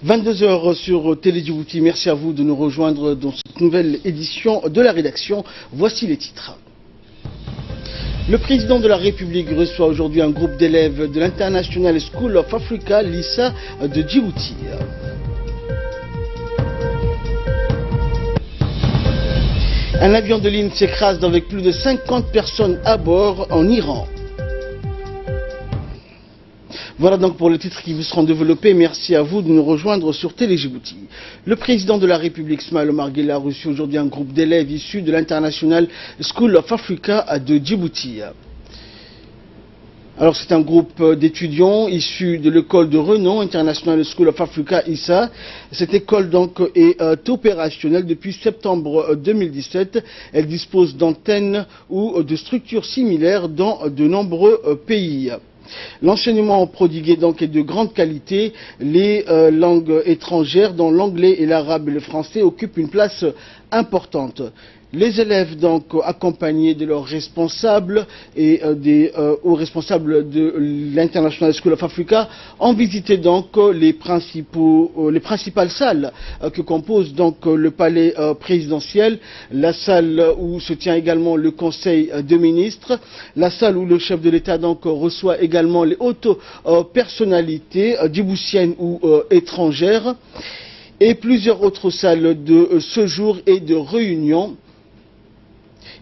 22 heures sur Télé Djibouti. Merci à vous de nous rejoindre dans cette nouvelle édition de la rédaction. Voici les titres. Le président de la République reçoit aujourd'hui un groupe d'élèves de l'International School of Africa, l'ISA, de Djibouti. Un avion de ligne s'écrase avec plus de 50 personnes à bord en Iran. Voilà donc pour les titres qui vous seront développés. Merci à vous de nous rejoindre sur Télé Djibouti. Le président de la République, Ismaël Omar Guelleh, a reçu aujourd'hui un groupe d'élèves issus de l'International School of Africa de Djibouti. Alors c'est un groupe d'étudiants issus de l'école de renom International School of Africa, ISA. Cette école donc est opérationnelle depuis septembre 2017. Elle dispose d'antennes ou de structures similaires dans de nombreux pays. L'enseignement prodigué donc est de grande qualité. Les langues étrangères, dont l'anglais et l'arabe et le français, occupent une place importante. Les élèves donc accompagnés de leurs responsables et des hauts responsables de l'International School of Africa ont visité donc les principales salles que compose donc le palais présidentiel, la salle où se tient également le conseil des ministres, la salle où le chef de l'État donc reçoit également les hautes personnalités djiboutiennes ou étrangères, et plusieurs autres salles de séjour et de réunion.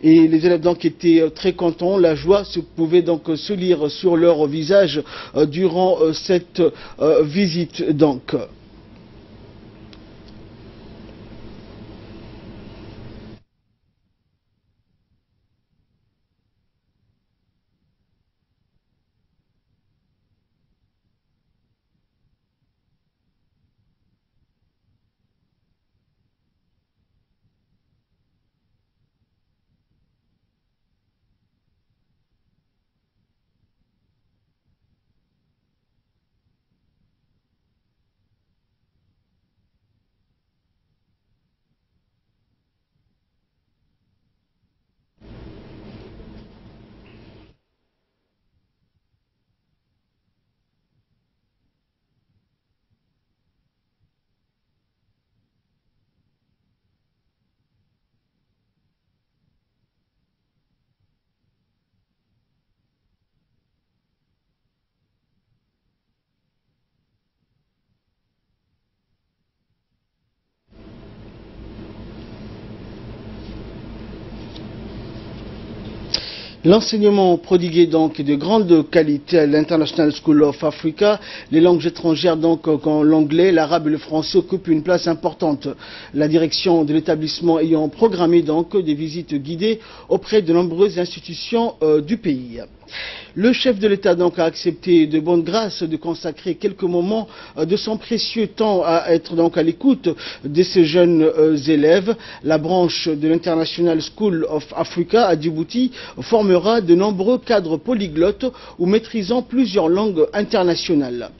Et les élèves donc étaient très contents, la joie pouvait donc se lire sur leur visage durant cette visite donc. L'enseignement prodigué donc est de grande qualité à l'International School of Africa. Les langues étrangères donc comme l'anglais, l'arabe et le français occupent une place importante. La direction de l'établissement ayant programmé donc des visites guidées auprès de nombreuses institutions du pays. Le chef de l'État donc a accepté de bonne grâce de consacrer quelques moments de son précieux temps à être donc à l'écoute de ces jeunes élèves. La branche de l'International School of Africa à Djibouti formera de nombreux cadres polyglottes ou maîtrisant plusieurs langues internationales.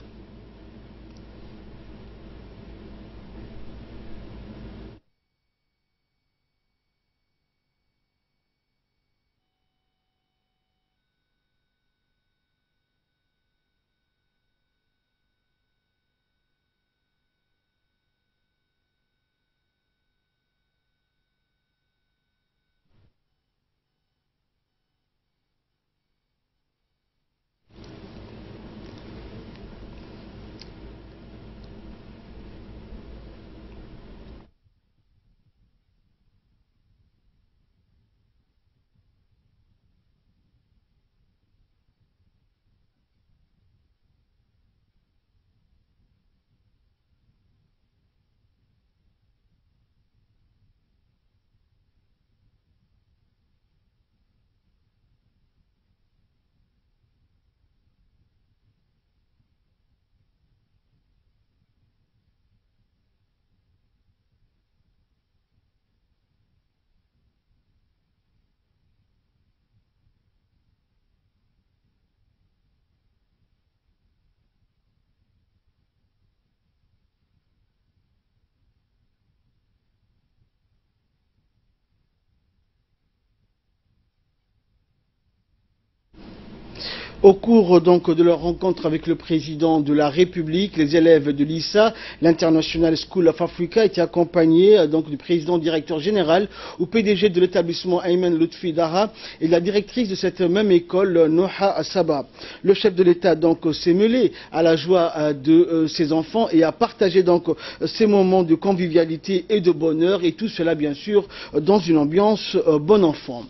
Au cours donc de leur rencontre avec le président de la République, les élèves de l'ISA, l'International School of Africa, étaient accompagnés donc du président directeur général ou PDG de l'établissement Ayman Lutfi Daha et de la directrice de cette même école, Noha Asaba. Le chef de l'État donc s'est mêlé à la joie de ses enfants et a partagé donc ces moments de convivialité et de bonheur, et tout cela bien sûr dans une ambiance bon enfant.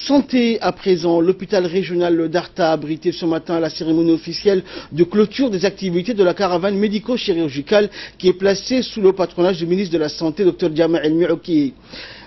Santé à présent, l'hôpital régional d'Arta a abrité ce matin la cérémonie officielle de clôture des activités de la caravane médico-chirurgicale qui est placée sous le patronage du ministre de la Santé, Dr Jama El-Miouki.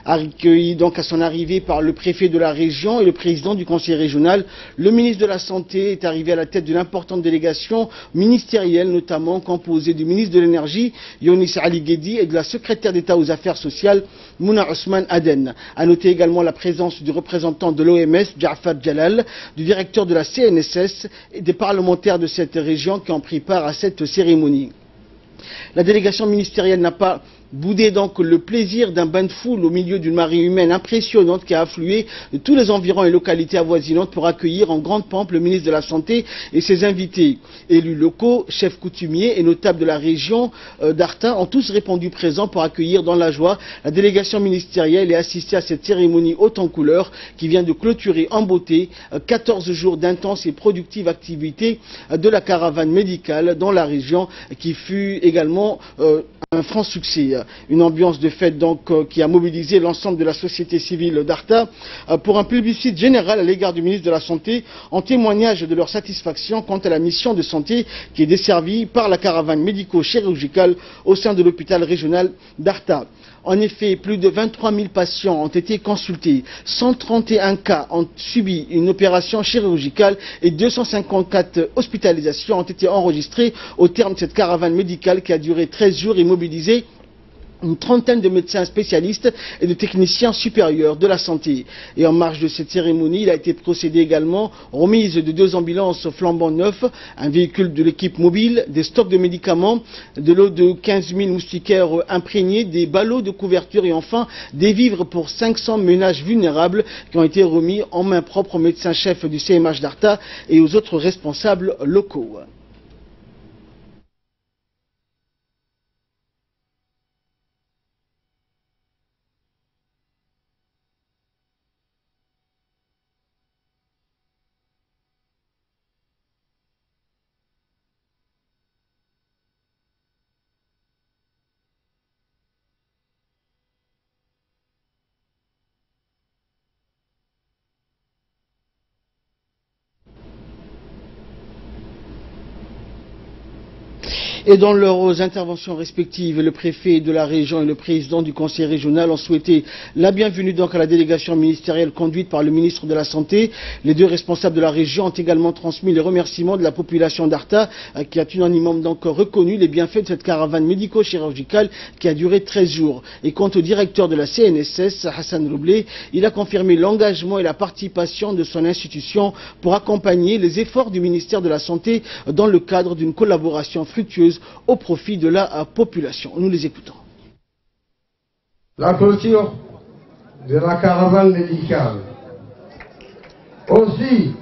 Accueilli donc à son arrivée par le préfet de la région et le président du conseil régional, le ministre de la Santé est arrivé à la tête d'une importante délégation ministérielle, notamment composée du ministre de l'Énergie, Younis Ali Guedi, et de la secrétaire d'État aux Affaires sociales, Mouna Ousmane Aden. À noter également la présence du représentant de l'OMS, Ja'far Jalal, du directeur de la CNSS et des parlementaires de cette région qui ont pris part à cette cérémonie. La délégation ministérielle n'a pas boudé donc le plaisir d'un bain de foule au milieu d'une marée humaine impressionnante qui a afflué de tous les environs et localités avoisinantes pour accueillir en grande pompe le ministre de la Santé et ses invités. Élus locaux, chefs coutumiers et notables de la région d'Arta ont tous répondu présents pour accueillir dans la joie la délégation ministérielle et assister à cette cérémonie haute en couleurs qui vient de clôturer en beauté 14 jours d'intenses et productives activités de la caravane médicale dans la région, qui fut également un franc succès. Une ambiance de fête donc qui a mobilisé l'ensemble de la société civile d'Arta pour un plébiscite général à l'égard du ministre de la Santé, en témoignage de leur satisfaction quant à la mission de santé qui est desservie par la caravane médico-chirurgicale au sein de l'hôpital régional d'Arta. En effet, plus de 23 000 patients ont été consultés, 131 cas ont subi une opération chirurgicale et 254 hospitalisations ont été enregistrées au terme de cette caravane médicale qui a duré 13 jours et mobilisé une trentaine de médecins spécialistes et de techniciens supérieurs de la santé. Et en marge de cette cérémonie, il a été procédé également remise de 2 ambulances flambant neufs, un véhicule de l'équipe mobile, des stocks de médicaments, de l'eau de 15 000 moustiquaires imprégnés, des ballots de couverture et enfin des vivres pour 500 ménages vulnérables qui ont été remis en main propre au médecin-chef du CMH d'Arta et aux autres responsables locaux. Et dans leurs interventions respectives, le préfet de la région et le président du conseil régional ont souhaité la bienvenue donc à la délégation ministérielle conduite par le ministre de la Santé. Les 2 responsables de la région ont également transmis les remerciements de la population d'Arta qui a unanimement donc reconnu les bienfaits de cette caravane médico-chirurgicale qui a duré 13 jours. Et quant au directeur de la CNSS, Hassan Roublé, il a confirmé l'engagement et la participation de son institution pour accompagner les efforts du ministère de la Santé dans le cadre d'une collaboration fructueuse au profit de la population. Nous les écoutons. La clôture de la caravane médicale. Aussi,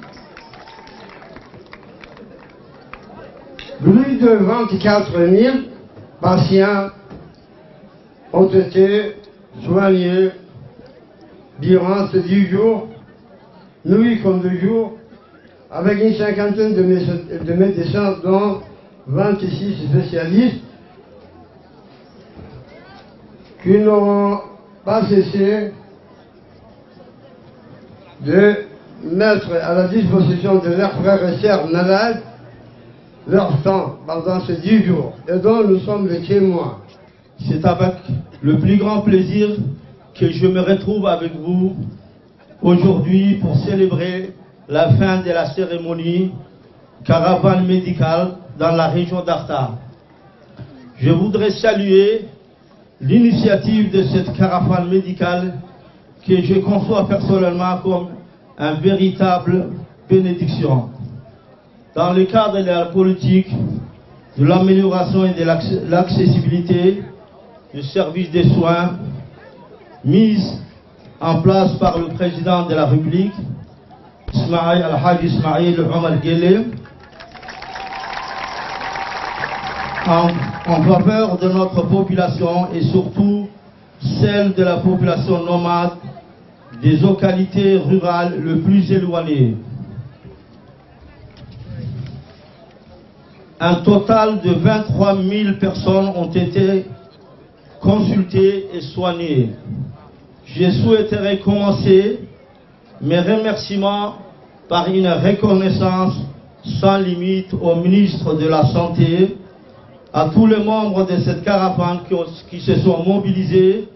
plus de 24 000 patients ont été soignés durant ces 10 jours, nuit comme de jour, avec une cinquantaine de médecins dont 26 spécialistes qui n'auront pas cessé de mettre à la disposition de leurs frères et sœurs malades leur temps pendant ces 10 jours et dont nous sommes les témoins. C'est avec le plus grand plaisir que je me retrouve avec vous aujourd'hui pour célébrer la fin de la cérémonie caravane médicale dans la région d'Arta. Je voudrais saluer l'initiative de cette caravane médicale que je conçois personnellement comme une véritable bénédiction. Dans le cadre de la politique de l'amélioration et de l'accessibilité du service des soins mise en place par le président de la République, Al-Hajj Ismail Omar Guelleh, en faveur de notre population et surtout celle de la population nomade des localités rurales les plus éloignées. Un total de 23 000 personnes ont été consultées et soignées. Je souhaiterais commencer mes remerciements par une reconnaissance sans limite au ministre de la Santé, à tous les membres de cette caravane qui se sont mobilisés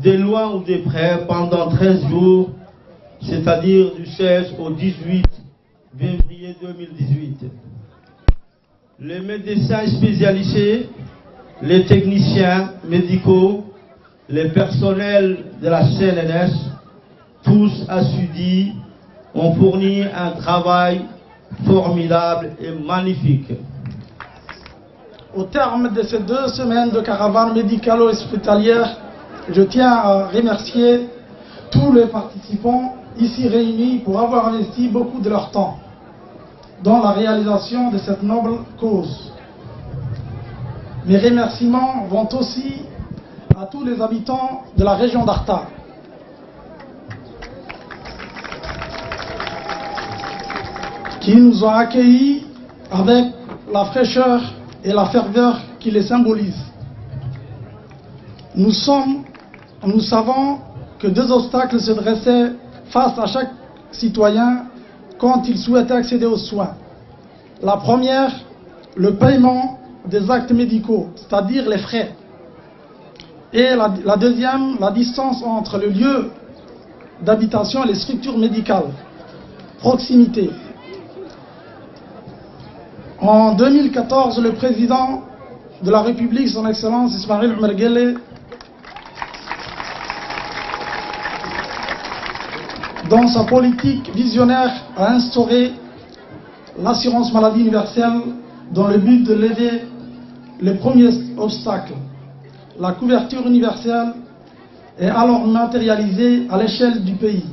de loin ou de près pendant 13 jours, c'est-à-dire du 16 au 18 février 2018. Les médecins spécialisés, les techniciens médicaux, les personnels de la CNNS, tous assudis, ont fourni un travail formidable et magnifique. Au terme de ces 2 semaines de caravane médicalo-hospitalière, je tiens à remercier tous les participants ici réunis pour avoir investi beaucoup de leur temps dans la réalisation de cette noble cause. Mes remerciements vont aussi à tous les habitants de la région d'Arta, qui nous ont accueillis avec la fraîcheur et la ferveur qui les symbolisent. Nous savons que 2 obstacles se dressaient face à chaque citoyen quand il souhaitait accéder aux soins. La première, le paiement des actes médicaux, c'est-à-dire les frais. Et la deuxième, la distance entre le lieu d'habitation et les structures médicales. Proximité. En 2014, le président de la République, son Excellence Ismail Omar Guelleh, dans sa politique visionnaire, a instauré l'assurance maladie universelle dans le but de lever le premier obstacle. La couverture universelle est alors matérialisée à l'échelle du pays.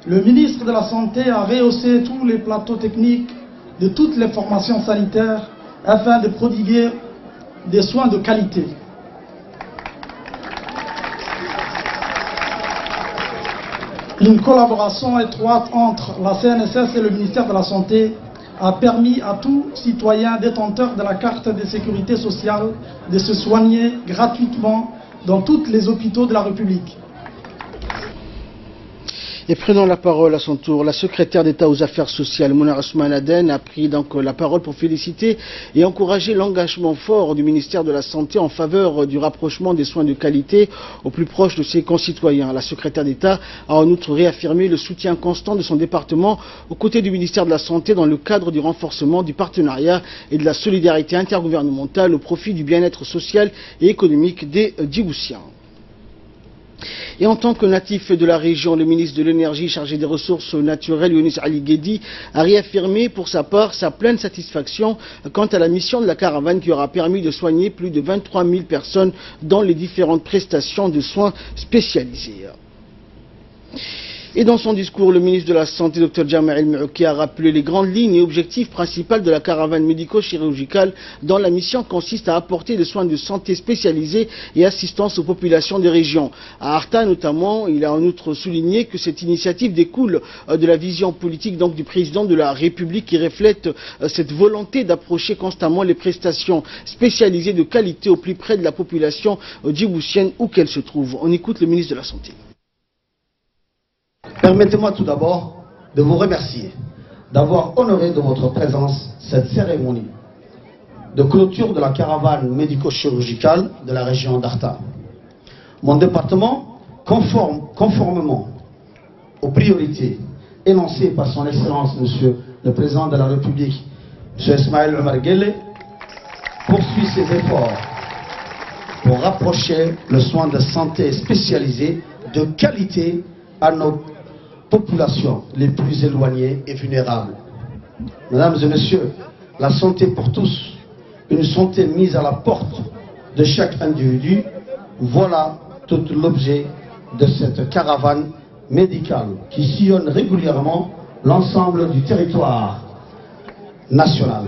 Le ministre de la Santé a rehaussé tous les plateaux techniques de toutes les formations sanitaires afin de prodiguer des soins de qualité. Une collaboration étroite entre la CNSS et le ministère de la Santé a permis à tout citoyen détenteur de la carte de sécurité sociale de se soigner gratuitement dans tous les hôpitaux de la République. Et prenant la parole à son tour, la secrétaire d'État aux Affaires sociales, Mona Ousmane Aden, a pris donc la parole pour féliciter et encourager l'engagement fort du ministère de la Santé en faveur du rapprochement des soins de qualité au plus proche de ses concitoyens. La secrétaire d'État a en outre réaffirmé le soutien constant de son département aux côtés du ministère de la Santé dans le cadre du renforcement du partenariat et de la solidarité intergouvernementale au profit du bien-être social et économique des Djiboutiens. Et en tant que natif de la région, le ministre de l'Énergie chargé des ressources naturelles, Younis Ali Guedi, a réaffirmé pour sa part sa pleine satisfaction quant à la mission de la caravane qui aura permis de soigner plus de 23 000 personnes dans les différentes prestations de soins spécialisés. Et dans son discours, le ministre de la Santé, Dr Jamal El-Mouki, a rappelé les grandes lignes et objectifs principaux de la caravane médico-chirurgicale dont la mission consiste à apporter des soins de santé spécialisés et assistance aux populations des régions. À Arta notamment, il a en outre souligné que cette initiative découle de la vision politique donc, du président de la République qui reflète cette volonté d'approcher constamment les prestations spécialisées de qualité au plus près de la population djiboutienne où qu'elle se trouve. On écoute le ministre de la Santé. Permettez-moi tout d'abord de vous remercier d'avoir honoré de votre présence cette cérémonie de clôture de la caravane médico-chirurgicale de la région d'Arta. Mon département, conformément aux priorités énoncées par son Excellence, Monsieur le Président de la République, M. Ismail Omar Guelleh, poursuit ses efforts pour rapprocher le soin de santé spécialisé de qualité à nos populations les plus éloignées et vulnérables. Mesdames et messieurs, la santé pour tous, une santé mise à la porte de chaque individu, voilà tout l'objet de cette caravane médicale qui sillonne régulièrement l'ensemble du territoire national.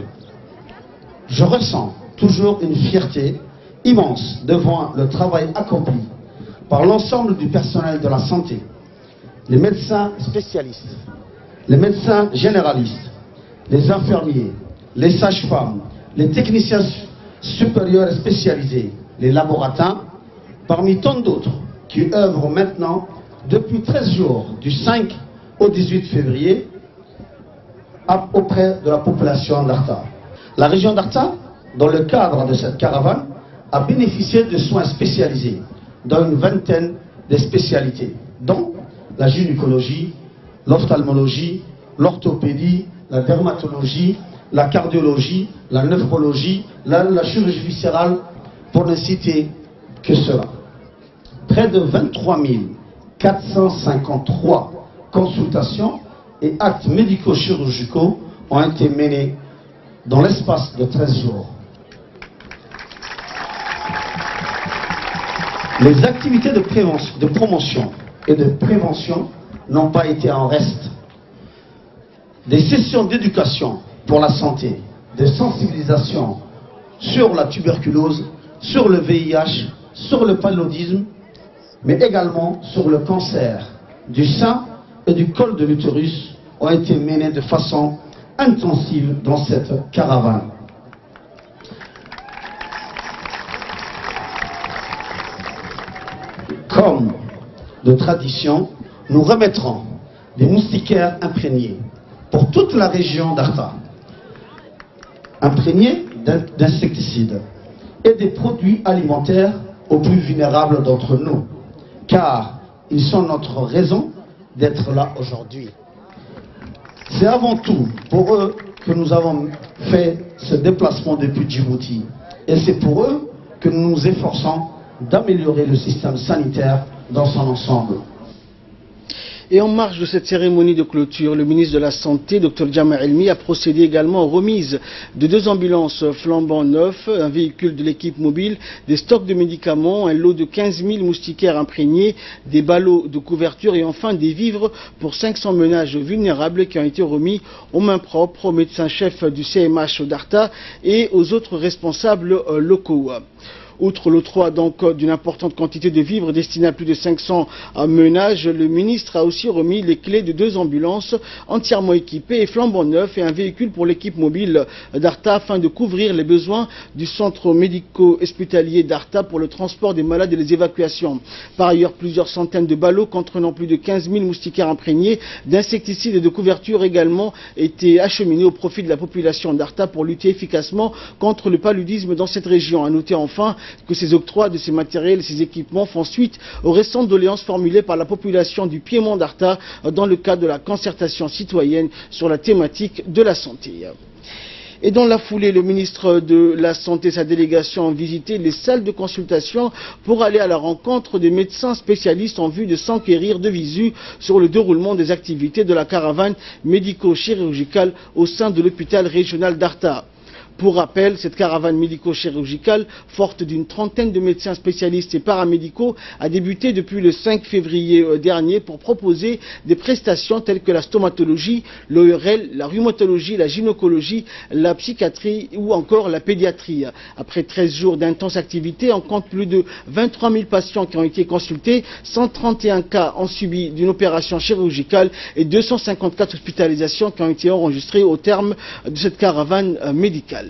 Je ressens toujours une fierté immense devant le travail accompli par l'ensemble du personnel de la santé, les médecins spécialistes, les médecins généralistes, les infirmiers, les sages-femmes, les techniciens supérieurs et spécialisés, les laboratoires, parmi tant d'autres qui œuvrent maintenant depuis 13 jours, du 5 au 18 février, auprès de la population d'Arta. La région d'Arta, dans le cadre de cette caravane, a bénéficié de soins spécialisés dans une vingtaine de spécialités, dont la gynécologie, l'ophtalmologie, l'orthopédie, la dermatologie, la cardiologie, la nephrologie, la chirurgie viscérale, pour ne citer que cela. Près de 23 453 consultations et actes médico-chirurgicaux ont été menés dans l'espace de 13 jours. Les activités de promotion et de prévention n'ont pas été en reste. Des sessions d'éducation pour la santé, de sensibilisation sur la tuberculose, sur le VIH, sur le paludisme, mais également sur le cancer du sein et du col de l'utérus ont été menées de façon intensive dans cette caravane. Comme de tradition, nous remettrons des moustiquaires imprégnés pour toute la région d'Arta, imprégnés d'insecticides et des produits alimentaires aux plus vulnérables d'entre nous, car ils sont notre raison d'être là aujourd'hui. C'est avant tout pour eux que nous avons fait ce déplacement depuis Djibouti, et c'est pour eux que nous nous efforçons d'améliorer le système sanitaire dans son ensemble. Et en marge de cette cérémonie de clôture, le ministre de la Santé, Dr Jama Elmi, a procédé également aux remises de 2 ambulances flambant neufs, un véhicule de l'équipe mobile, des stocks de médicaments, un lot de 15 000 moustiquaires imprégnés, des ballots de couverture et enfin des vivres pour 500 ménages vulnérables qui ont été remis aux mains propres au médecin-chef du CMH d'Arta et aux autres responsables locaux. Outre l'octroi donc d'une importante quantité de vivres destinés à plus de 500 ménages, le ministre a aussi remis les clés de 2 ambulances entièrement équipées et flambant neufs et un véhicule pour l'équipe mobile d'Arta afin de couvrir les besoins du centre médico-hospitalier d'Arta pour le transport des malades et les évacuations. Par ailleurs, plusieurs centaines de ballots contenant plus de 15 000 moustiquaires imprégnés d'insecticides et de couvertures également étaient acheminés au profit de la population d'Arta pour lutter efficacement contre le paludisme dans cette région. À noter enfin que ces octrois de ces matériels et ces équipements font suite aux récentes doléances formulées par la population du Piémont d'Arta dans le cadre de la concertation citoyenne sur la thématique de la santé. Et dans la foulée, le ministre de la Santé et sa délégation ont visité les salles de consultation pour aller à la rencontre des médecins spécialistes en vue de s'enquérir de visu sur le déroulement des activités de la caravane médico-chirurgicale au sein de l'hôpital régional d'Arta. Pour rappel, cette caravane médico-chirurgicale, forte d'une trentaine de médecins spécialistes et paramédicaux, a débuté depuis le 5 février dernier pour proposer des prestations telles que la stomatologie, l'ORL, la rhumatologie, la gynécologie, la psychiatrie ou encore la pédiatrie. Après 13 jours d'intense activité, on compte plus de 23 000 patients qui ont été consultés, 131 cas ont subi d'une opération chirurgicale et 254 hospitalisations qui ont été enregistrées au terme de cette caravane médicale.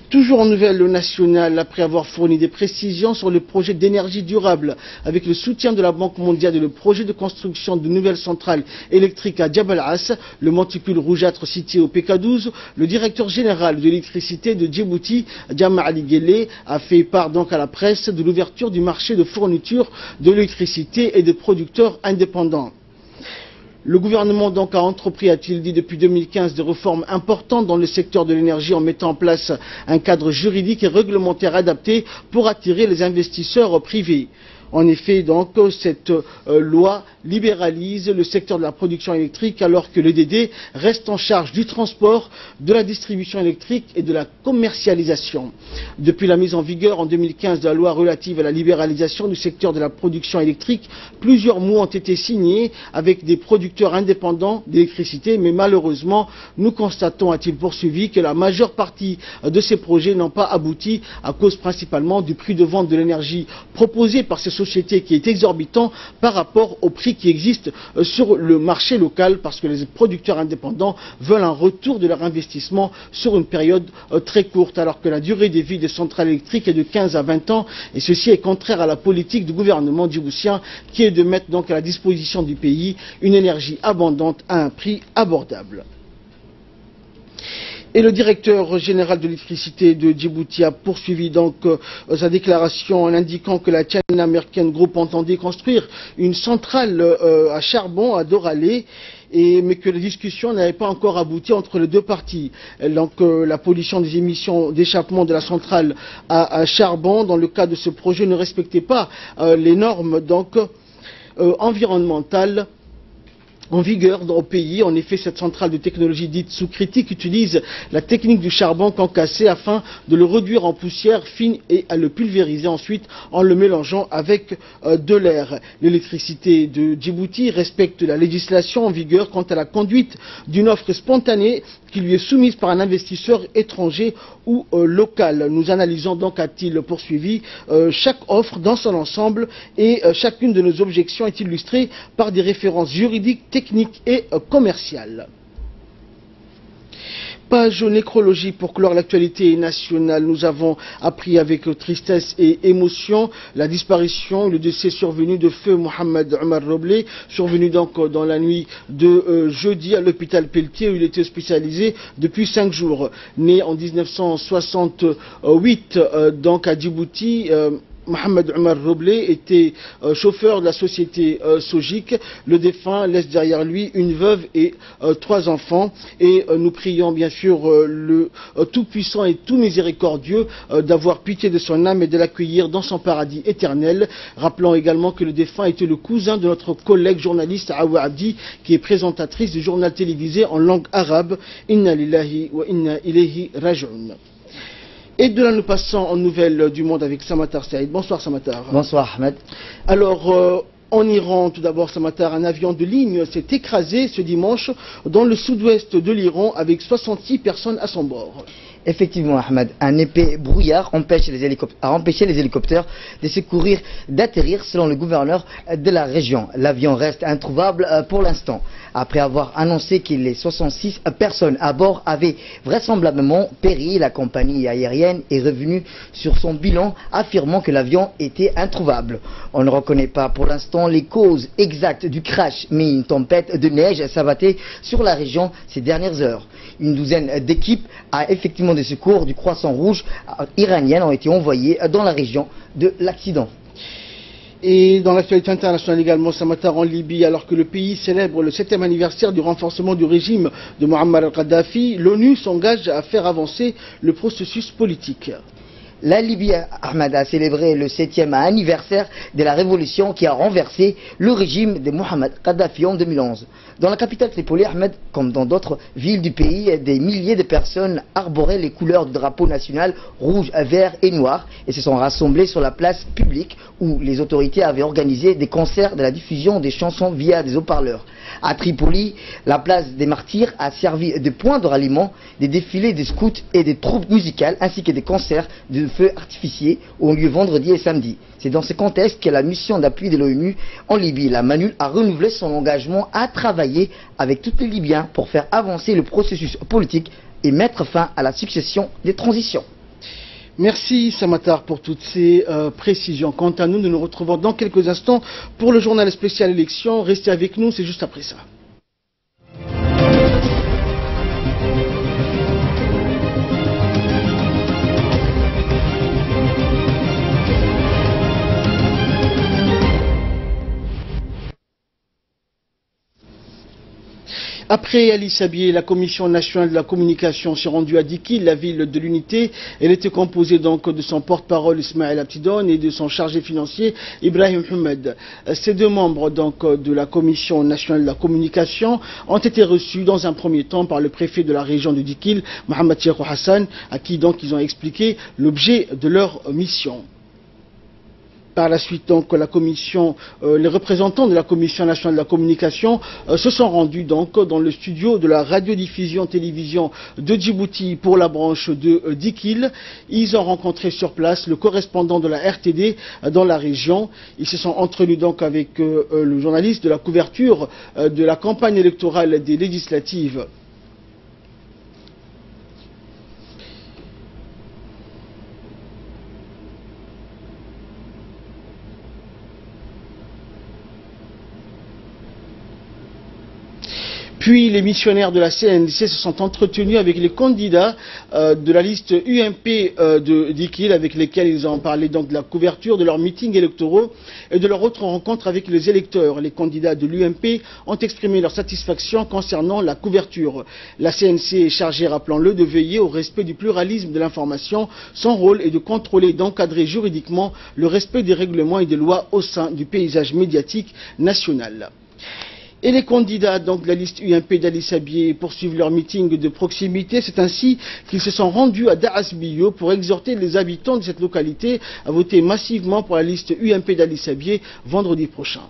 Toujours en nouvelle nationale, après avoir fourni des précisions sur le projet d'énergie durable avec le soutien de la Banque mondiale et le projet de construction de nouvelles centrales électriques à Jabal As, le monticule rougeâtre situé au PK12, le directeur général de l'électricité de Djibouti, Jama Ali Guelleh, a fait part donc à la presse de l'ouverture du marché de fourniture de l'électricité et des producteurs indépendants. Le gouvernement donc a entrepris, a-t-il dit, depuis 2015 des réformes importantes dans le secteur de l'énergie en mettant en place un cadre juridique et réglementaire adapté pour attirer les investisseurs privés. En effet, donc, cette loi libéralise le secteur de la production électrique alors que l'EDD reste en charge du transport, de la distribution électrique et de la commercialisation. Depuis la mise en vigueur en 2015 de la loi relative à la libéralisation du secteur de la production électrique, plusieurs mots ont été signés avec des producteurs indépendants d'électricité, mais malheureusement, nous constatons, a-t-il poursuivi, que la majeure partie de ces projets n'ont pas abouti à cause principalement du prix de vente de l'énergie proposé par ces sociétés qui est exorbitant par rapport au prix qui existe sur le marché local, parce que les producteurs indépendants veulent un retour de leur investissement sur une période très courte, alors que la durée de vie des centrales électriques est de 15 à 20 ans, et ceci est contraire à la politique du gouvernement djiboutien qui est de mettre donc à la disposition du pays une énergie abondante à un prix abordable. Et le directeur général de l'électricité de Djibouti a poursuivi donc sa déclaration en indiquant que la China American Group entendait construire une centrale à charbon à Doralé, mais que les discussions n'avaient pas encore abouti entre les deux parties. Donc la pollution des émissions d'échappement de la centrale à charbon dans le cadre de ce projet ne respectait pas les normes donc environnementales en vigueur au pays. En effet, cette centrale de technologie dite sous-critique utilise la technique du charbon concassé afin de le réduire en poussière fine et à le pulvériser ensuite en le mélangeant avec de l'air. L'électricité de Djibouti respecte la législation en vigueur quant à la conduite d'une offre spontanée qui lui est soumise par un investisseur étranger ou local. Nous analysons donc, a-t-il poursuivi, chaque offre dans son ensemble et chacune de nos objections est illustrée par des références juridiques, techniques et commerciales. Page nécrologie pour clore l'actualité nationale. Nous avons appris avec tristesse et émotion la disparition, le décès survenu de feu Mohamed Omar Roblé, survenu donc dans la nuit de jeudi à l'hôpital Pelletier où il était hospitalisé depuis 5 jours. Né en 1968 donc à Djibouti, Mohamed Omar Roblé était chauffeur de la société Sogic. Le défunt laisse derrière lui une veuve et 3 enfants. Et nous prions bien sûr le Tout-Puissant et tout miséricordieux d'avoir pitié de son âme et de l'accueillir dans son paradis éternel. Rappelons également que le défunt était le cousin de notre collègue journaliste Awa Abdi, qui est présentatrice du journal télévisé en langue arabe. Inna lillahi wa inna ilayhi raji'un. Et de là, nous passons en nouvelles du monde avec Samatar Saïd. Bonsoir Samatar. Bonsoir Ahmed. Alors, en Iran, tout d'abord Samatar, un avion de ligne s'est écrasé ce dimanche dans le sud-ouest de l'Iran avec 66 personnes à son bord. Effectivement, Ahmed, un épais brouillard a empêché les hélicoptères de secourir, d'atterrir selon le gouverneur de la région. L'avion reste introuvable pour l'instant. Après avoir annoncé que les 66 personnes à bord avaient vraisemblablement péri, la compagnie aérienne est revenue sur son bilan, affirmant que l'avion était introuvable. On ne reconnaît pas pour l'instant les causes exactes du crash, mais une tempête de neige s'abattait sur la région ces dernières heures. Une douzaine d'équipes effectivement de secours du Croissant Rouge iranienne ont été envoyées dans la région de l'accident. Et dans l'actualité internationale également, Samatar, en Libye, alors que le pays célèbre le 7e anniversaire du renforcement du régime de Muammar al-Kadhafi, l'ONU s'engage à faire avancer le processus politique. La Libye, Ahmed, a célébré le 7e anniversaire de la révolution qui a renversé le régime de Mohamed Kadhafi en 2011. Dans la capitale Tripoli, Ahmed, comme dans d'autres villes du pays, des milliers de personnes arboraient les couleurs du drapeau national rouge, vert et noir et se sont rassemblées sur la place publique où les autorités avaient organisé des concerts de la diffusion des chansons via des haut-parleurs. À Tripoli, la place des Martyrs a servi de point de ralliement, des défilés des scouts et des troupes musicales ainsi que des concerts de feux artificiels ont lieu vendredi et samedi. C'est dans ce contexte que la mission d'appui de l'ONU en Libye, la MANUL, a renouvelé son engagement à travailler avec tous les Libyens pour faire avancer le processus politique et mettre fin à la succession des transitions. Merci Samatar pour toutes ces précisions. Quant à nous, nous nous retrouvons dans quelques instants pour le journal spécial élection. Restez avec nous, c'est juste après ça. Après Ali Sabié, la Commission nationale de la communication s'est rendue à Dikil, la ville de l'unité. Elle était composée donc de son porte-parole Ismaël Abtidon et de son chargé financier Ibrahim Houmed. Ces deux membres donc de la Commission nationale de la communication ont été reçus dans un premier temps par le préfet de la région de Dikil, Mohamed Cheikh Hassan, à qui donc ils ont expliqué l'objet de leur mission. Par la suite, donc, les représentants de la Commission nationale de la communication se sont rendus donc dans le studio de la radiodiffusion-télévision de Djibouti pour la branche de Dikil. Ils ont rencontré sur place le correspondant de la RTD dans la région. Ils se sont entretenus donc avec le journaliste de la couverture de la campagne électorale des législatives. Puis les missionnaires de la CNDC se sont entretenus avec les candidats de la liste UMP de Dikil, avec lesquels ils ont parlé donc de la couverture de leurs meetings électoraux et de leur autre rencontre avec les électeurs. Les candidats de l'UMP ont exprimé leur satisfaction concernant la couverture. La CNC est chargée, rappelons-le, de veiller au respect du pluralisme de l'information. Son rôle est de contrôler et d'encadrer juridiquement le respect des règlements et des lois au sein du paysage médiatique national. Et les candidats donc de la liste UMP d'Ali Sabié poursuivent leur meeting de proximité. C'est ainsi qu'ils se sont rendus à Daasbiyo pour exhorter les habitants de cette localité à voter massivement pour la liste UMP d'Ali Sabié vendredi prochain.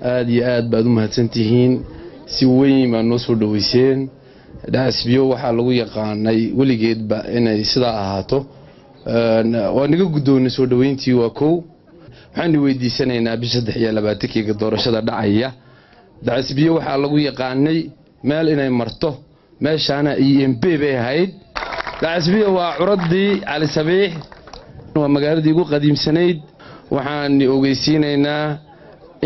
aad iyo aad baad u mahadsantihiin si weyn baa noo soo dhaweyseen Daasbiyo waxaa lagu yaqaanay weligeedba inay sidaa ahaato waa naga guddoonay soo dhaweyntii waa koow waxaan weydiisanaynaa bisha 23 doorashada dhacaya Daasbiyo waxaa lagu yaqaanay meel inay marto meeshaana EMP bay ahayd Daasbiyo waa curadii Ali Sabiix waa magaaladii ugu qadiimsanayd waxaan ogeysiinaynaa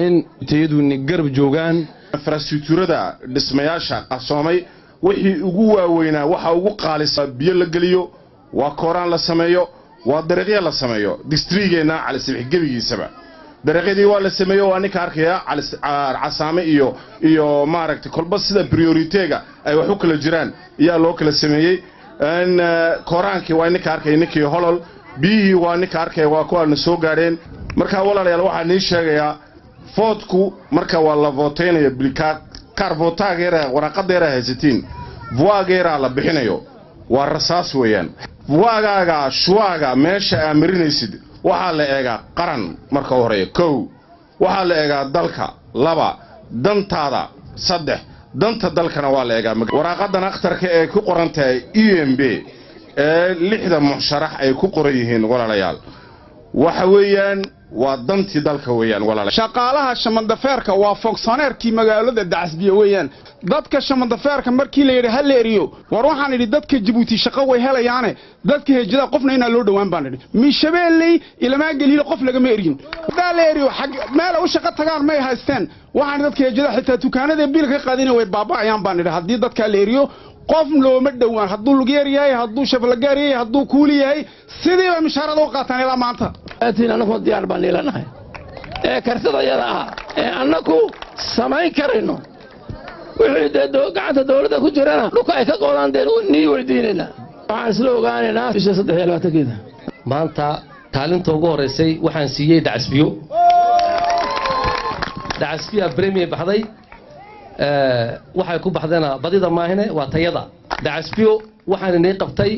in tayaduna garab joogan infrastructurada dhismayaasha qasoomay wixii ugu waaweynaa waxa ugu qaalisan biyo la galiyo waa kooraan la sameeyo waa dariiqyo la sameeyo districtgeena Ali Sabiix gabigiisaba dariiqyadii waa la sameeyo waa ninka arkaya casaame iyo maaragtay kolba sida priority-ga ay wax u kala jiraan ayaa loo kala sameeyay in kooraankii waa ninka arkay ninkii holol biyihii waa ninka arkay waa kuwa soo gaareen marka walaalayaal waxaan idin sheegayaa foodku marka waa la voteynaya bilka karvotaageera waraqadeera haysatiin vuageera la bixinayo waa rasaas weeyaan vuagaaga shuwaaga meesha amirinaysid waxa la eega qaran marka hore koow waxa la eega dalka laba dantaada saddex danta dalkana waa la eega waraqadan akhtarka ee ku qoran tahay EMB ee 6 musharax ay ku qoran yihiin walaalayaal waxa weeyaan waa dantii dalka weeyaan walaalayaal shaqaalaha shamandaferka waa fonctionnaire-kii magaalada Daasbiyo weeyaan dadka shamandaferka markii la yiri hal leeriyo war waxaan idhi dadka Djibouti shaqo way helayaane dadka hejada qofna inaa loo dhawaan baan idhi mishabeelay ilama galiil qof laga meerin leeriyo xaq meel u shaqo tagaan may haysteen waxaan dadka hejada xitaa dukaanada biilka qaadina way baabaayaan baan idhi hadii dadka leeriyo qof looma dhawaan haduu lugeer yahay haduu shaflagaar yahay haduu kuuli yahay sidii ba mishaarada u qaataan ilaa maanta aadina anku diyaar baan leelanahay kartada yada ee annaku samayn karayno wixii gacanta dawladda ku jirana dhulka ay ka qoodaan deen nii weydiinayna waxaan isla ogaanaynaa bisha 23 maanta kaalinta ugu horeysay waxaan siiyay dacasbiyo premier baxday waxay ku baxdana badida maahine waa tayada dacasbiyo waxaan inay qabtay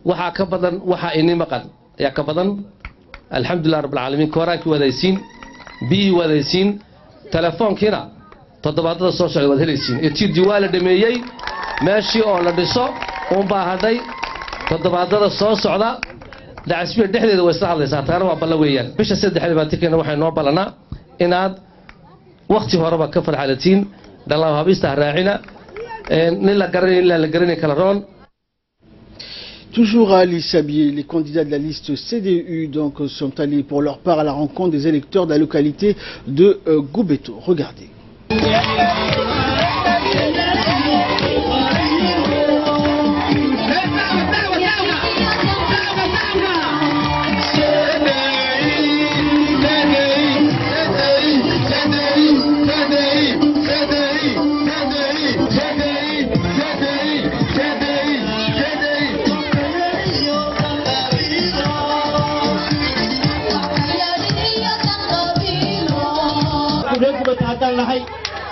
waxa ka badan waxa inay maqan ya ka badan alxamdulillah rabbil alamin koraanki wadaysiin bii wadaysiin telefoonkiina toddobaadada soo socda wad helaysiin ee diwaala dhameeyay meeshii oo la dhiso baa haday toddobaadada soo socda dacasbiyo dhexdeeda way isla hadlaysaa taana waa balla weeyaan bisha 23 waxay noo balanaa inaad waqti horeba ka farxalatiin dalaw habista raacina nila garanay kala roon. Toujours à Lissabié, les candidats de la liste CDU donc, sont allés pour leur part à la rencontre des électeurs de la localité de Goubeto. Regardez.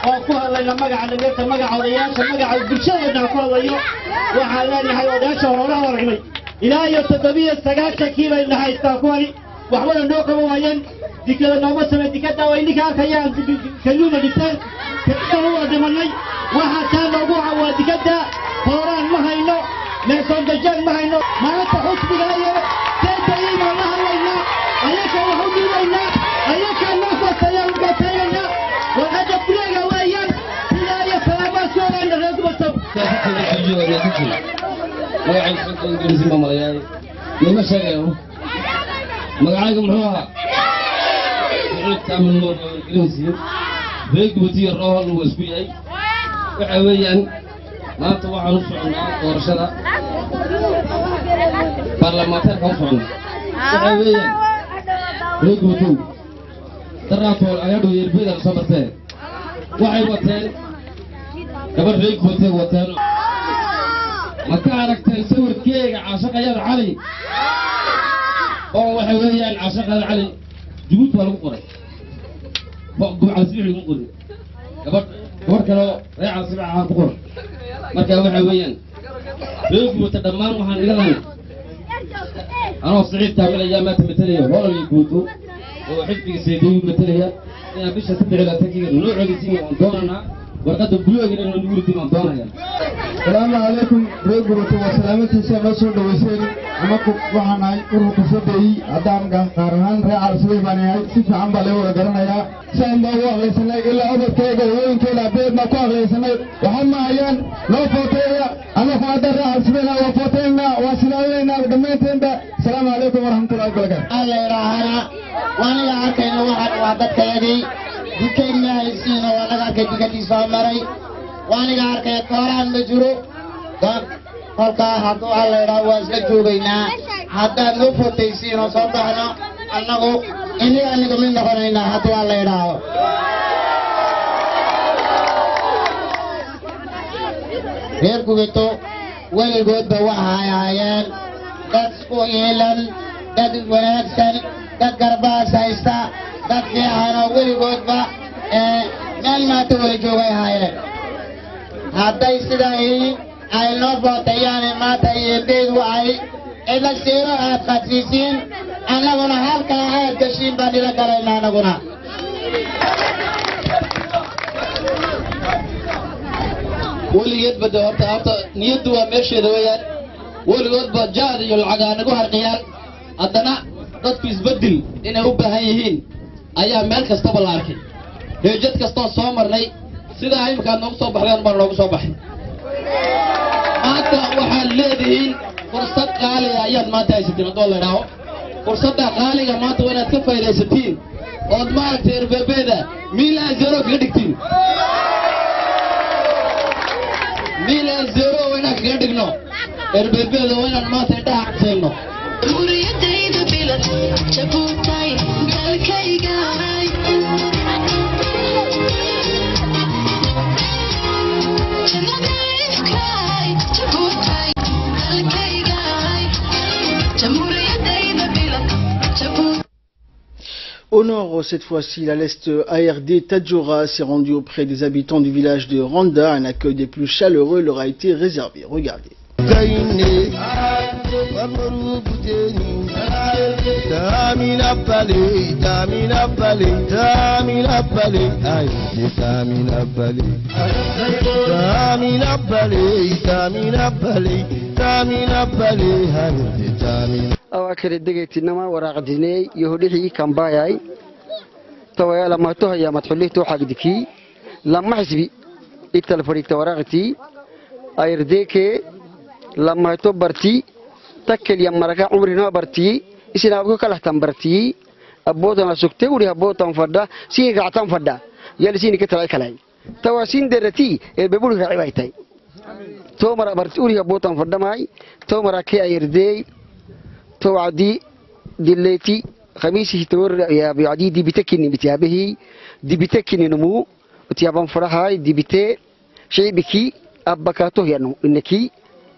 oo ku hadlayna magaca dhageysta magaca odayaasha magaca bulshada ku hadlayo waxaan leenahay odayaasha hore horrimay ilaa iyo 790 kiilo in haystaa kuwani waxwada noo qabo waayeen dikada nooma samay dikada way ninka arkayaan kalluuna dhinteen kadib waa dhimanay waxa taan loogu cawaa dikada horaan ma hayno meeson dajal ma hayno maanta xusbiga iyo teetay ma lahaynaa ayaka waxu dhibayna ayaka ma fatayaan gatayna وهذا بلغة ويان إلى يسلامات سورة الرجل الطب وعند حكم الجنسي ممرياي لما شغله مقعدكم هو تعمل نور الجنسي بيك بتي الروح والسبيعي وحويا ما طبعا نصعنا ورشدا برلمانتر كوصعنا وحويا بيك بتو تراتول أيادو يربيد الصبرتين وعي وتين قبل ريك وتين ما كانك تنسور كيك عاشق يا علي أو وحويان عاشق يا علي جبوت ولا مقري فوق على سبيل المقري قبل كانوا ريع على سبيل عام بقول ما كان وحويان ريك وتدمر وحن يقولون أنا صعيد تعمل أيامات مثلية ولا يقولوا وحبي سيدي مثلها يا بيش تبع لا تكيد نوع الدين وانطونا وقد بلوغ إلى نور الدين وانطونا. السلام عليكم رجوع وسلامة سلسلة دوسين أمك وحنا يروح سبعي أدام كارهان رأى سليمانيا سيف عم بالله وقرنا يا سام بوا لسنا إلا أبد كذا وين كذا بيت ما كوا لسنا وهم عيان لو فتيا أنا فادر رأى سلينا وفتينا وسلالنا دمتين ده. السلام عليكم ورحمة الله وبركاته. الله يرحمنا. وانا عارفين واحد وعدت كذي ذكرنا السنة وانا كذي سامري وانا عارف كوران بجرو قلقا هاتو على رواز لجوبينا حتى نفوت السنة صبحنا أنه إني أنا كمين دخلنا هاتو على راو غير كويتو والجود بوحايان دسكو إيلان دد ونكسن dad garbaas haysta dad fiican oo weligoodba meel maanta weli joogay haayeen hadday sidaa ay noo bootayaan maanta iyo beed wacay cidla siiro aad qadsiisiin annaguna halkaa aad gashiin baan ila galayna annaguna weligeed bada horta niyaddu waa meesheeda weeyaan weligoodba jaad iyo lacagaa nagu harqiyaan haddana dadku isbedel inay u baahan yihiin ayaa meel kastaba la arkay heejad kastoo soo marnay sida imikaad noogu soo baxdeen baan noogu soo baxay maanta waxaad leedihiin fursad qaaliga ayaad maanta haysatiin haddoo la idhaaho fursadda qaaliga maanta waa inaad ka faydaysatiin ood maaragtay erbebeeda miila zero kaga dhigtiin miila zero waa inaan kaga dhigno erbebeeda waa inaan maanta indhaha cadsayno Chaputai, Kalkaigai. Chaputai, Chaputai, Kalkaigai. sport. Cette fois-ci, la leste ARD Tadjoura s'est rendue auprès des habitants du village de Randa. Un accueil des plus chaleureux leur a été réservé. Regardez. أواكر الدقيقة إنما وراء ديني يهوديه كان بايعي تويا لما تهيا ما تحليه توحق دكي لما حسبي التلفريق توراغتي أيرديك لما تبرتي تكل يا مركا عمرنا برتي إسنا أبوك كله تنبرتي أبوتنا سكتة وري أبوتنا فدا سين قعتنا فدا يلي سين كتلاي كلاي تواسين درتي بيقولوا رعيتي تو مرة برتي وري أبوتنا فدا ماي تو مرة كي أيردي توعدي دلتي خميسي تور يا بيعدي دي بتكني بتيابه دي بتكني نمو وتيابان فرحاي دي بتة شيء بكي أبكاته ينو إنكي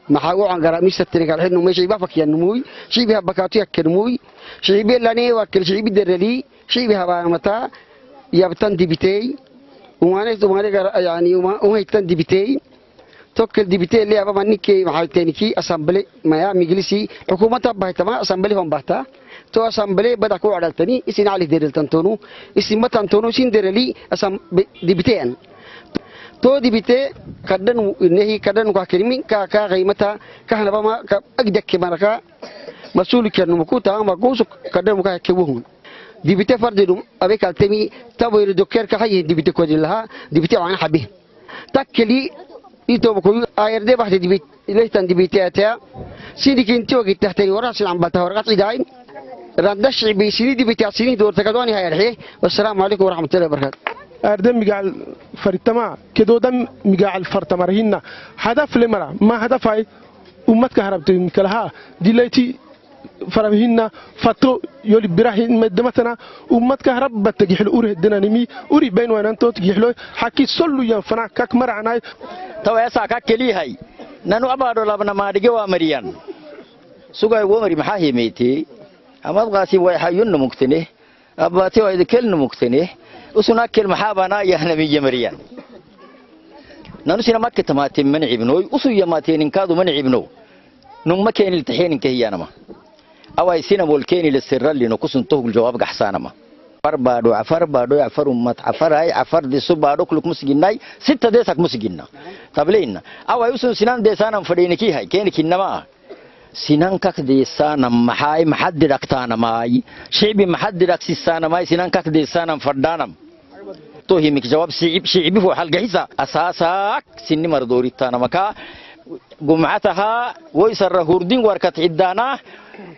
محاو عن قرامي سترك الحين نمو شيء بفك ينموي شيء بها بكاته يكنموي شيء بيلاني وكل شيء بدرلي شيء بها متى يبتن دي بتي وما يعني وما يتن دي بتي توكل ديبتي اللي أبا منيكي محايتينيكي أسامبلي ما يا مجلسي حكومة بهتما أسامبلي هم بهتا تو أسامبلي بدأ كوا عدالتني إسين علي ديرل تنتونو إسين ما تنتونو سين ديرلي أسام ديبتين تو ديبتي كدن إنهي كدن كاكريمين كا غيمتا كهنا بما كأجدك كماركا مسؤول كأنه مكوتا ما جوز كدن مكاه كبوهم ديبتي فردهم أبيك التمي تبوي الدكتور كهاي ديبتي كوديلها ديبتي عن حبيه تكلي itu buku air deh bahasa di lehitan di BTATA sini kintu kita tadi orang sedang bantah orang cidai randa syibi sini di BTATA sini dua terkadang ini hari wassalamualaikum warahmatullahi wabarakatuh أردم مجال فرتما كدودم مجال فرتمارهنا هدف لمرة ما هدف هاي أمة كهربتين كلها دلتي فرمهنا فتو يولي براهين مدمتنا أمة كهرب بتجيح الأوره الدنا نمي أوري بين وين أنتو تجيح له حكي صلوا ينفنا كك مرعنا تو يا ساكا كلي هاي نانو أبادو لابنا ما رجوا مريان سوغاي ومري محاهي ميتي أما بغاسي ويحيون مقتنه أباتي وإذا كل مقتنه وسنا كل محابنا يهنمي مريان نانو سينا مكة تماتين من عبنوي وسو يماتين كادو من عبنو نم كان التحين كهيانا ما أواي سينا والكيني للسر اللي نقصن تهج الجواب قحسانا ما عفر بادو عفر أمت عفر هاي عفر دي سبادو كلك مسجناي ستة ديسك مسجنا طب لين أواي وسون سنان ديسانا فرينكي هاي كينك إنما سنان كك ديسانا محاي محدد أكتانا ماي شعبي محدد أكسيسانا ماي سنان كك ديسانا فردانا توهي مك جواب شعبي فوق حلقة حسا أساساك سني مردوري تانا مكا جمعتها ويسر هوردين وركت عدانا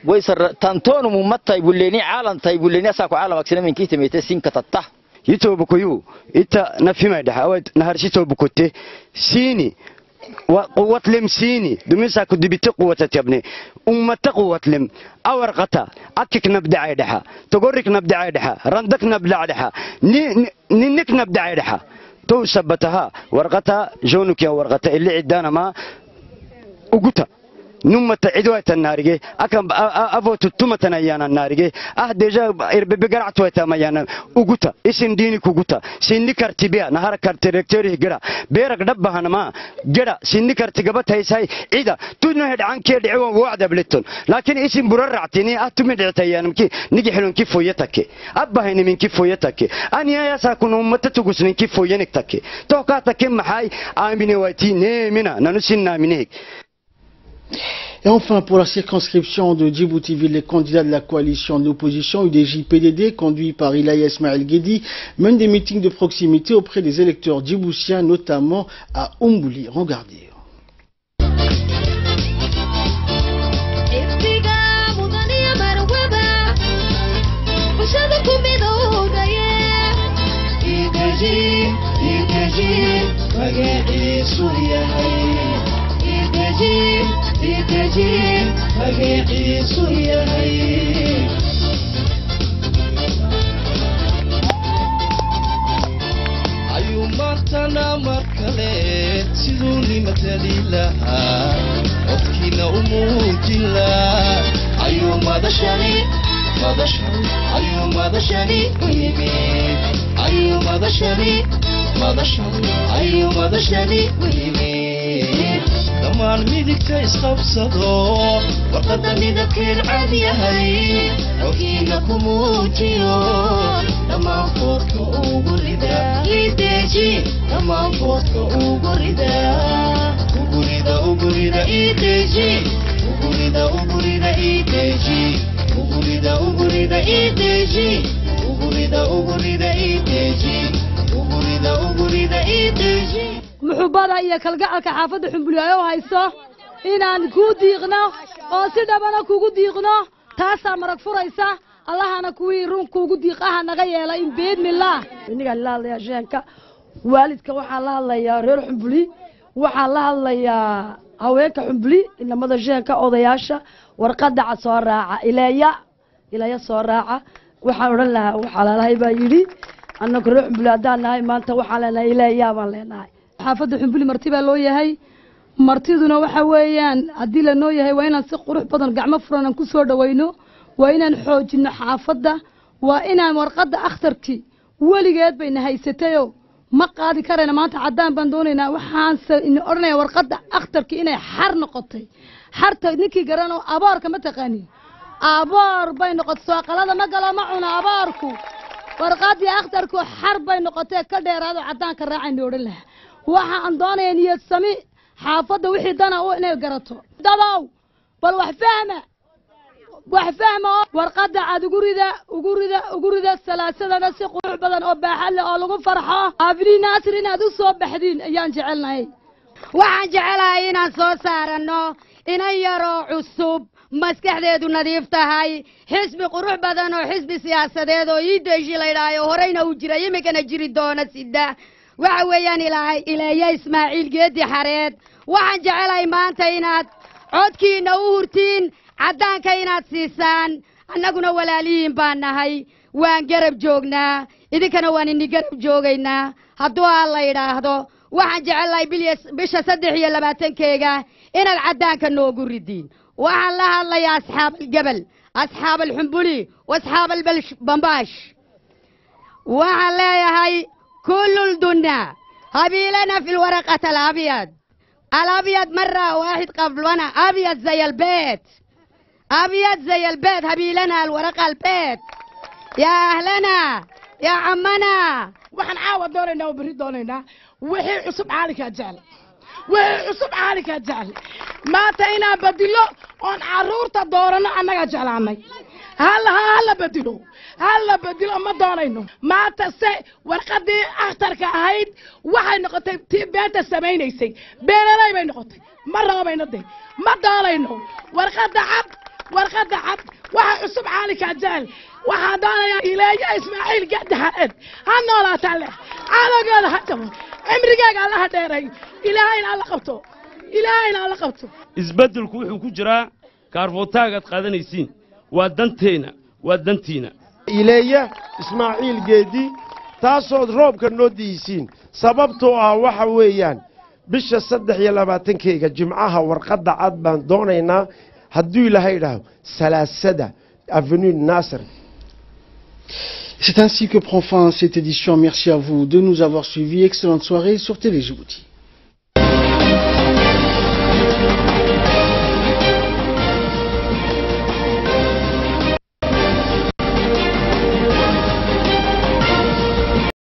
ويسر تنتون ممتى يقولني عالم تيقولني أساكو عالم أكثر من كيت ميتسين كتطه يتوبكيو إنت نفهم هذا أود نهارشي توبكوته سيني وقوة لم سيني دميسا كد بتقوة تبني قوة لم أورقتا أكك نبدأ عيدها تقولك نبدأ عيدها رندك نبدأ عيدها نك نبدأ عيدها تو سبتها ورقتها جونك يا ورقتها اللي عدانا ما وقتها نمت عدوة النارجة أكم أبو تتمتنا يانا النارجة ديجا بقرعت ويتما يانا وقتا اسم دينك وقتا سني كرتبيا نهار كرتريكتوري جرا بيرك دبها ما جرا سني كرتجبت هاي ساي عدا تنهد عن كيد عوام وعد بلتون لكن اسم بررعتني أتمد عتيان كي نجي حلون كيف ويتك أبها من كيف ويتك أنا يا ساكن أمت تقصني كيف وينكتك توقعتك محاي آمين واتي نمنا ننسينا منك. Et enfin, pour la circonscription de Djibouti-Ville, les candidats de la coalition d'opposition UDJ-PDD, conduits par Ilaya Ismaël Guedi, mènent des meetings de proximité auprès des électeurs djiboutiens, notamment à Umbouli. Regardez. ayuumaantana mar kale siduu nimatali lahaa qofkiina u muujin lahaa ayuu madashani madashani u yimid dhammaan midigta isqabsado warqadda midabkeed cad yahay xogiina ku muujiyo dhammaan foodka ugu rida ideeji dhammaan foodka ugu rida ugurida ideeji ugurida ideeji ugurida ideeji muxubbada iyo kalgacalka xaafadda xumbuliyaayo hayso inaan kuu diiqno oo si dhabana kugu diiqno taasaa marag furaysa allahana kuwii run kuugu diiqaha naga yeela in biidnillaah inigaan la hadlayaa sheenka waalidka waxaan la hadlayaa reer xumbuli waxaan la hadlayaa haweenka xumbuli inamada sheenka odayaasha warqadda cad soo raaca ilaya soo raaca waxaan odhan lahaa xalaalahay baa yidhi annagu reer xumbuli haddaan nahay maanta waxaan leenahay ilaayaa baan leenahay xaafadda xumbuli marti baa loo yahay martiduna waxa weeyaan haddii lanoo yahay waa inaan si qurux badan gacmo furan aan ku soo dhawayno waa inaan xoojino xaafadda waa inaan warqadda akhtarkii weligeed bayna haysatayo ma qaadi karayna maanta caddaan baan doonaynaa waxaanse ina odhanaya warqadda akhtarkii inay xar noqotay xarta ninkii garanoo aboorka ma taqaani aboor bay noqotay sooqalada ma galo ma cuno aboorku warqaddii akhtarku xar bay noqotay ka dheeraado caddaanka raacayna odhan lahaa waxa aan doonaya niyad sami xaafadda wixii dana u inay garato dadow bal wax fahma warqadda cad ugu rida salaasadana si qurux badan oo baaxad leh oo lagu farxo abri naasir inaad u soo baxdiin ayaan jecelnahay waxaan jecelahay inaan soo saaranno inan yaroo cusub maskaxdeedu nadiif tahay xisbi qurux badan oo xisbi siyaasadeed oo iideeshi la yidhaayo horeyna uu jiray iminkana jiri doona sida waxa weeyaan ileeya ismaaciil geedi xareed waxaan jecelahay maanta inaad codkiina u hurtiin caddaanka inaad siisaan annaguna walaalihiin baan nahay waan garab joognaa idinkana waan ini garab joogaynaa hadduu aan la yidhaahdo waxaan jecelahay bisha 23 inaad caddaanka noogu ridiin waxaan la hadlayaa asxaab aljabal asxaab alxumbuli wasxaab albambaash waxaan leeyahay kullu ldunna habiilana fi lwaraqat alabyad مرة واحد قبلنا أبيض زي البيت هبيلنا الورقة البيت يا أهلنا يا عمنا waxaan caawa doonaynaa oo berri doonaynaa wixii cusub caalinkaa jecel maanta inaan bedilo oon carruurta doorano annaga jeclaanay hala bedilo ma doonayno maanta se warqadii akhtarka ahayd waxay noqotay tii beenta samaynaysay beenalay bay noqotay ma roobayno de ma doonayno warqadda cad waxa cusub caalinkaa jecel waxaan doonayaa ileeya ismaaciil geedi xareed ha noolaataa leh cadowgeeda ha jabo cimrigeyga allaha dheeray ilaahayna alla qabto isbeddelku wuxuu ku jiraa kaarfootaagaad qaadanaysiin waa dantiina ileeya ismaaciil geedi taasood roobka noo diisiin sababtoo ah waxa weeyaan bisha 23 jimcaha warqadda cad baan doonaynaa hadduu ilaahay idhaaho salaasada avenue Nasser. C'est ainsi que prend fin cette édition. Merci à vous de nous avoir suivis. Excellente soirée sur Télé Djibouti.